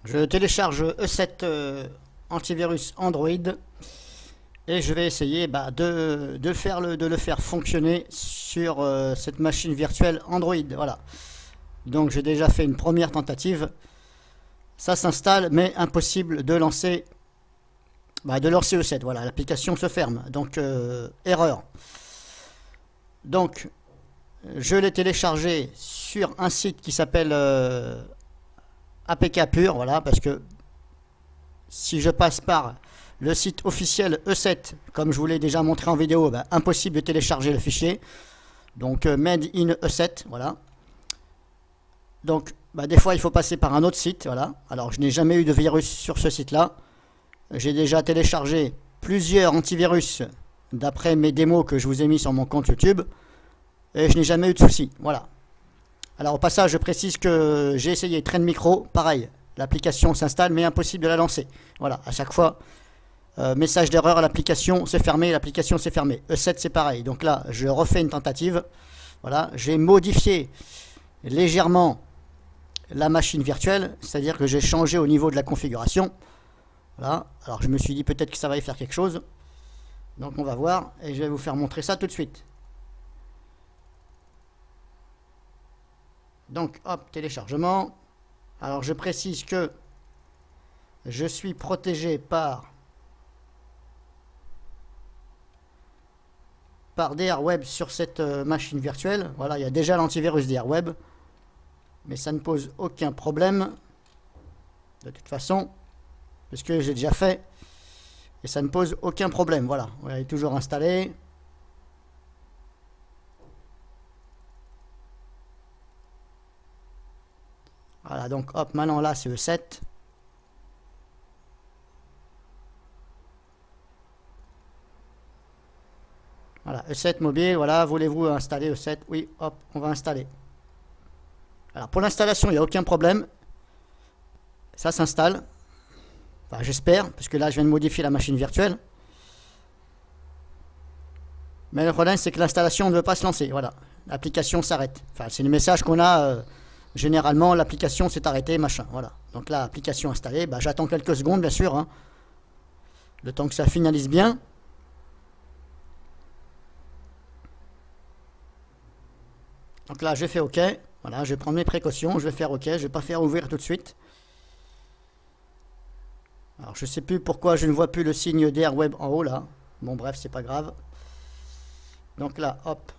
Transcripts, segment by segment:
Je télécharge E7 antivirus Android et je vais essayer de le faire fonctionner sur cette machine virtuelle Android. Voilà. Donc j'ai déjà fait une première tentative. Ça s'installe, mais impossible de lancer E7. Voilà, l'application se ferme. Donc erreur. Donc je l'ai téléchargé sur un site qui s'appelle APK Pure, voilà, parce que si je passe par le site officiel E7, comme je vous l'ai déjà montré en vidéo, impossible de télécharger le fichier. Donc Made in E7, voilà. Donc des fois il faut passer par un autre site, voilà. Alors je n'ai jamais eu de virus sur ce site-là. J'ai déjà téléchargé plusieurs antivirus d'après mes démos que je vous ai mis sur mon compte YouTube. Et je n'ai jamais eu de soucis, voilà. Alors au passage, je précise que j'ai essayé Trend Micro, pareil, l'application s'installe mais impossible de la lancer. Voilà, à chaque fois, message d'erreur, l'application s'est fermée, E7 c'est pareil, donc là je refais une tentative. Voilà, j'ai modifié légèrement la machine virtuelle, c'est-à-dire que j'ai changé au niveau de la configuration. Voilà, alors je me suis dit peut-être que ça va y faire quelque chose. Donc on va voir et je vais vous faire montrer ça tout de suite. Donc hop, téléchargement. Alors je précise que je suis protégé par DRWeb sur cette machine virtuelle. Voilà, il y a déjà l'antivirus DRWeb, mais ça ne pose aucun problème de toute façon, puisque j'ai déjà fait et ça ne pose aucun problème. Voilà, il est toujours installé. Voilà, donc hop, maintenant là c'est E7. Voilà, E7 mobile, voilà, voulez-vous installer E7? Oui, hop, on va installer. Alors pour l'installation, il n'y a aucun problème. Ça s'installe. Enfin, j'espère, parce que là je viens de modifier la machine virtuelle. Mais le problème c'est que l'installation ne veut pas se lancer. Voilà, l'application s'arrête. Enfin, c'est le message qu'on a. Généralement, l'application s'est arrêtée, machin. Voilà. Donc là, application installée. J'attends quelques secondes, bien sûr. Hein, le temps que ça finalise bien. Donc là, j'ai fait OK. Voilà, je vais prendre mes précautions. Je vais faire OK. Je ne vais pas faire ouvrir tout de suite. Alors, je ne sais plus pourquoi je ne vois plus le signe DRWeb en haut, là. Bon, bref, c'est pas grave. Donc là, hop.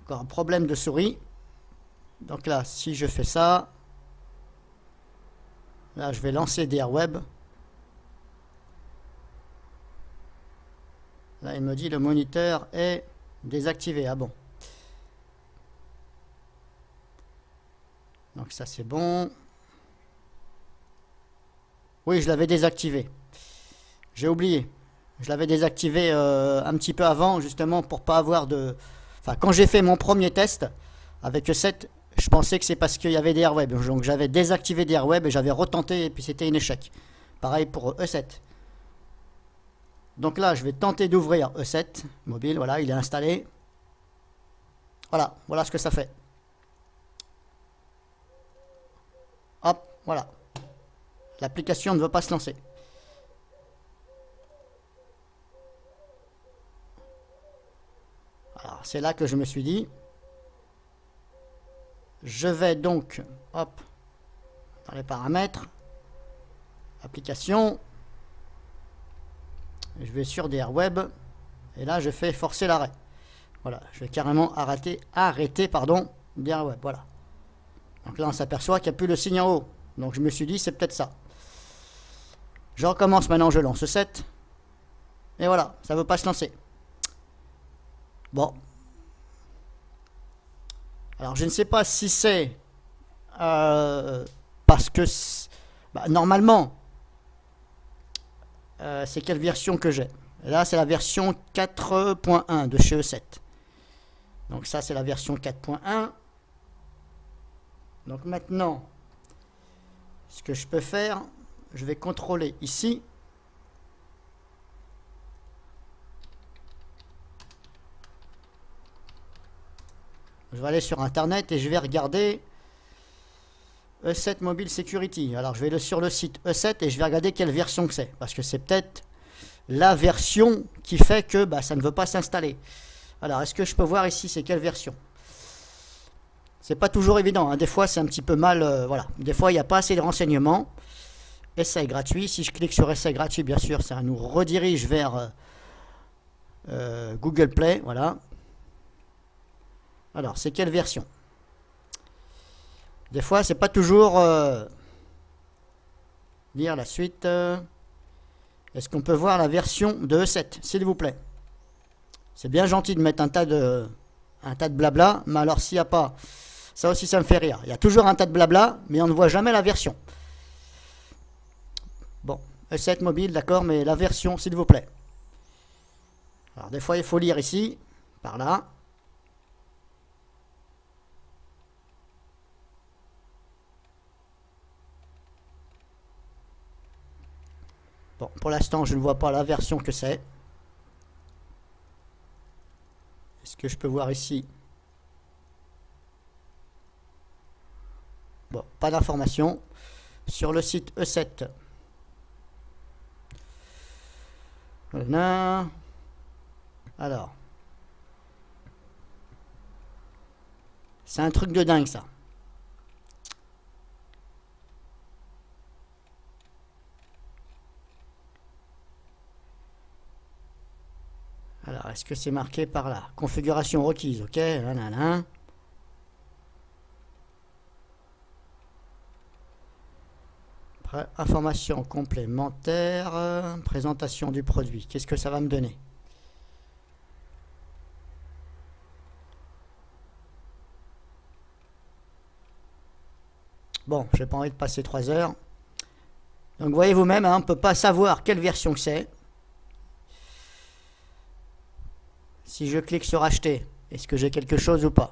Encore un problème de souris. Donc là, si je fais ça, là, je vais lancer DRWeb. Là, il me dit le moniteur est désactivé. Ah bon. Donc ça, c'est bon. Oui, je l'avais désactivé. J'ai oublié. Je l'avais désactivé un petit peu avant, justement, pour pas avoir de... Enfin, quand j'ai fait mon premier test avec E7, je pensais que c'est parce qu'il y avait DRWeb. Donc j'avais désactivé DRWeb et j'avais retenté et puis c'était un échec. Pareil pour E7. Donc là, je vais tenter d'ouvrir E7 mobile. Voilà, il est installé. Voilà, voilà ce que ça fait. Hop, voilà. L'application ne veut pas se lancer. Alors, c'est là que je me suis dit, je vais donc, hop, dans les paramètres, application, je vais sur DRWeb, et là je fais forcer l'arrêt. Voilà, je vais carrément arrêter DRWeb, voilà. Donc là on s'aperçoit qu'il n'y a plus le signe en haut. Donc je me suis dit, c'est peut-être ça. Je recommence maintenant, je lance 7. Et voilà, ça ne veut pas se lancer. Bon. Alors je ne sais pas si c'est parce que normalement c'est quelle version que j'ai. Là c'est la version 4.1 de chez E7. Donc ça c'est la version 4.1. Donc maintenant ce que je peux faire, je vais contrôler ici. je vais aller sur internet et je vais regarder E7 Mobile Security. Alors je vais sur le site E7 et je vais regarder quelle version que c'est, parce que c'est peut-être la version qui fait que bah, ça ne veut pas s'installer. Alors est-ce que je peux voir ici c'est quelle version? C'est pas toujours évident, hein. Des fois c'est un petit peu mal, voilà, des fois il n'y a pas assez de renseignements. Essai gratuit, si je clique sur essai gratuit, bien sûr ça nous redirige vers Google Play, voilà. Alors c'est quelle version? Des fois c'est pas toujours lire la suite. Est-ce qu'on peut voir la version de E7, s'il vous plaît? C'est bien gentil de mettre un tas de blabla, mais alors s'il n'y a pas, ça aussi ça me fait rire. Il y a toujours un tas de blabla, mais on ne voit jamais la version. Bon, E7 mobile, d'accord, mais la version, s'il vous plaît. Alors des fois il faut lire ici, par là. Bon, pour l'instant, je ne vois pas la version que c'est. Est-ce que je peux voir ici? Bon, pas d'information. Sur le site E7. Voilà. Alors. C'est un truc de dingue, ça. Alors, est-ce que c'est marqué par là? Configuration requise, ok. Là, là, là. Après, information complémentaire, présentation du produit. Qu'est-ce que ça va me donner? Bon, j'ai pas envie de passer 3 heures. Donc, voyez vous-même, hein, on ne peut pas savoir quelle version que c'est. Si je clique sur acheter, est-ce que j'ai quelque chose ou pas?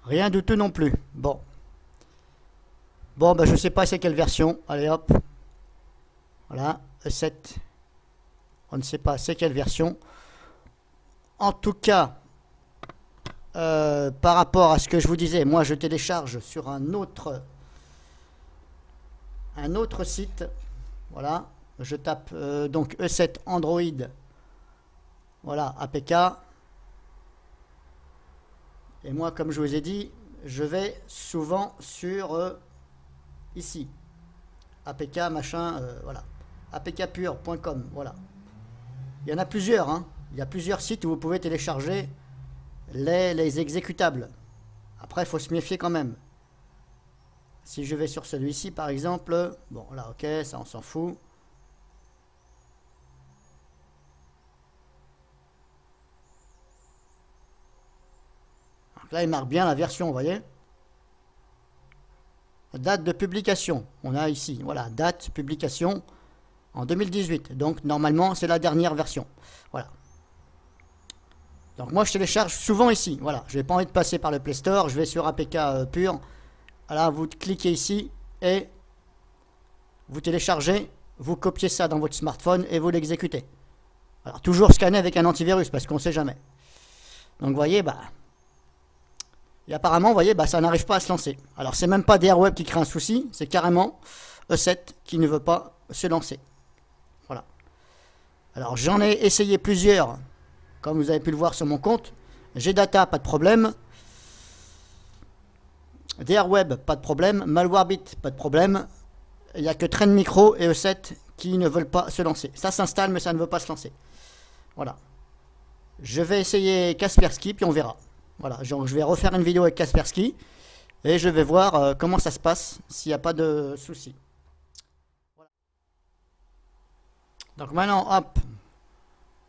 Rien du tout non plus. Bon. Bon, ben, je ne sais pas c'est quelle version. Allez hop. Voilà. E7. On ne sait pas c'est quelle version. En tout cas, par rapport à ce que je vous disais, moi je télécharge sur un autre site. Voilà. Je tape donc E7 Android. Voilà, APK. Et moi, comme je vous ai dit, je vais souvent sur ici. APK, machin, voilà. apkpure.com, voilà. Il y en a plusieurs, hein. Il y a plusieurs sites où vous pouvez télécharger les exécutables. Après, il faut se méfier quand même. Si je vais sur celui-ci, par exemple, bon, là, ok, ça, on s'en fout. Donc là, il marque bien la version, vous voyez. Date de publication, on a ici, voilà, date, publication en 2018. Donc, normalement, c'est la dernière version. Voilà. Donc, moi, je télécharge souvent ici. Voilà, je n'ai pas envie de passer par le Play Store. Je vais sur APK Pure. Voilà, vous cliquez ici et vous téléchargez. Vous copiez ça dans votre smartphone et vous l'exécutez. Alors, toujours scanner avec un antivirus parce qu'on ne sait jamais. Donc, vous voyez, bah... Et apparemment, vous voyez, bah, ça n'arrive pas à se lancer. Alors, c'est même pas DRWeb qui crée un souci, c'est carrément E7 qui ne veut pas se lancer. Voilà. Alors, j'en ai essayé plusieurs, comme vous avez pu le voir sur mon compte. Gdata, pas de problème. DRWeb, pas de problème. Malwarebit, pas de problème. Il n'y a que Trend Micro et E7 qui ne veulent pas se lancer. Ça s'installe, mais ça ne veut pas se lancer. Voilà. Je vais essayer Kaspersky, puis on verra. Voilà, je vais refaire une vidéo avec Kaspersky et je vais voir comment ça se passe s'il n'y a pas de soucis. Voilà. Donc maintenant, hop,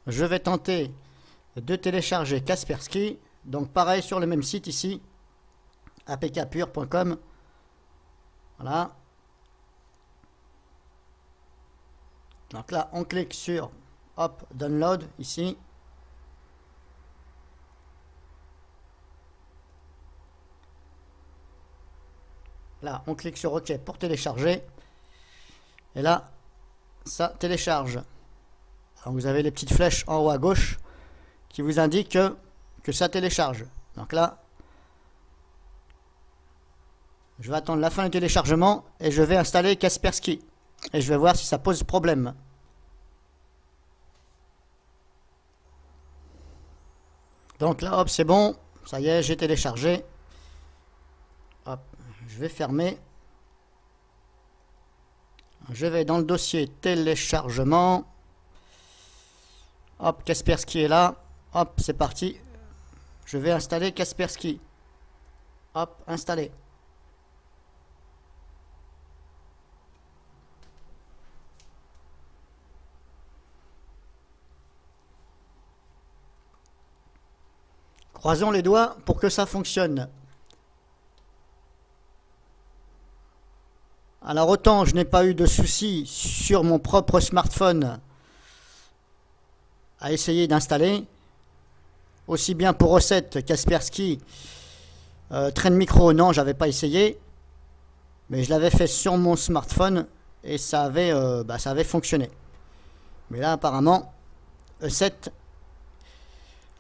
je vais tenter de télécharger Kaspersky. Donc pareil sur le même site ici, apkpure.com. Voilà. Donc là, on clique sur hop, download ici. Là, on clique sur OK pour télécharger. Et là, ça télécharge. Alors, vous avez les petites flèches en haut à gauche qui vous indiquent que ça télécharge. Donc là, je vais attendre la fin du téléchargement et je vais installer Kaspersky. Et je vais voir si ça pose problème. Donc là, hop, c'est bon. Ça y est, j'ai téléchargé. Hop, je vais fermer. Je vais dans le dossier téléchargement. Hop, Kaspersky est là. Hop, c'est parti. Je vais installer Kaspersky. Hop, installer. Croisons les doigts pour que ça fonctionne. Alors autant je n'ai pas eu de soucis sur mon propre smartphone à essayer d'installer, aussi bien pour Recette, Kaspersky, Trend Micro, non, j'avais pas essayé, mais je l'avais fait sur mon smartphone et ça avait fonctionné. Mais là apparemment, E7,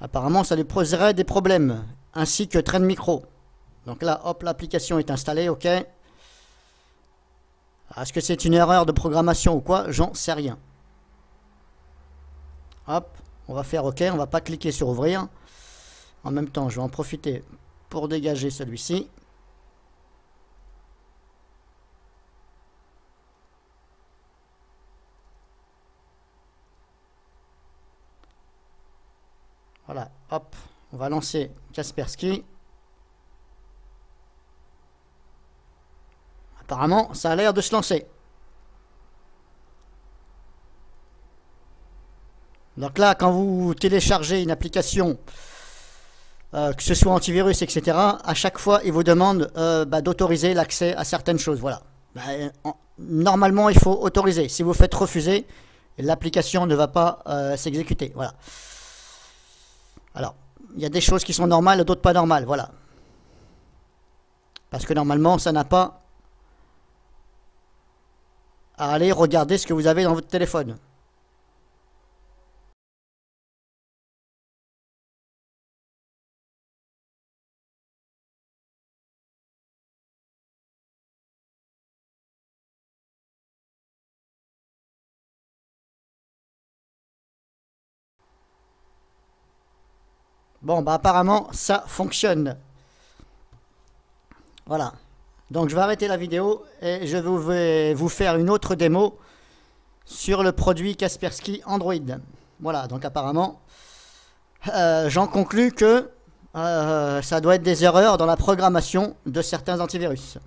apparemment ça lui poserait des problèmes, ainsi que Trend Micro. Donc là, hop, l'application est installée, ok. Est-ce que c'est une erreur de programmation ou quoi? J'en sais rien. Hop, on va faire OK, on va pas cliquer sur ouvrir. En même temps, je vais en profiter pour dégager celui-ci. Voilà, hop, on va lancer Kaspersky. Apparemment, ça a l'air de se lancer. Donc là, quand vous téléchargez une application, que ce soit antivirus, etc., à chaque fois, il vous demande d'autoriser l'accès à certaines choses. Voilà. Normalement, il faut autoriser. Si vous faites refuser, l'application ne va pas s'exécuter. Voilà. Alors, il y a des choses qui sont normales, d'autres pas normales. Voilà. Parce que normalement, ça n'a pas à aller regarder ce que vous avez dans votre téléphone. Bon, apparemment, ça fonctionne. Voilà. Donc, je vais arrêter la vidéo et je vais vous faire une autre démo sur le produit Kaspersky Android. Voilà, donc apparemment, j'en conclus que ça doit être des erreurs dans la programmation de certains antivirus.